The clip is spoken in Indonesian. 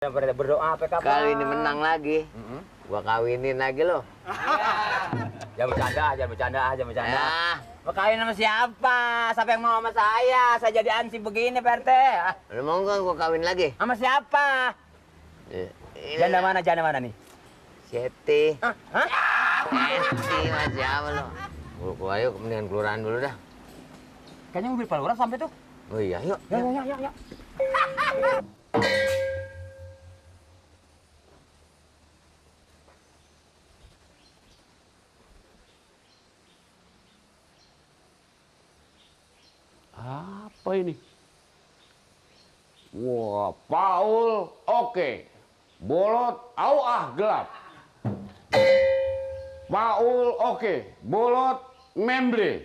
Berdoa apa kabar? Kali ini menang lagi. Gua kawinin lagi lo. Jangan bercanda aja. Ya, Mau kawin sama siapa? Siapa yang mau sama saya? Saya jadi ansih begini, Pak RT. lu mau nggak gua kawin lagi? Sama siapa? Janda mana nih? Seti. Hah? Seti masih apa lo? Gua ayo mendingan kelurahan dulu dah. Kayaknya mobil palura sampai tuh. Oh iya, yuk. Ya. Apa ini? Wah, Paul oke. Bolot gelap. Paul oke. Bolot memble.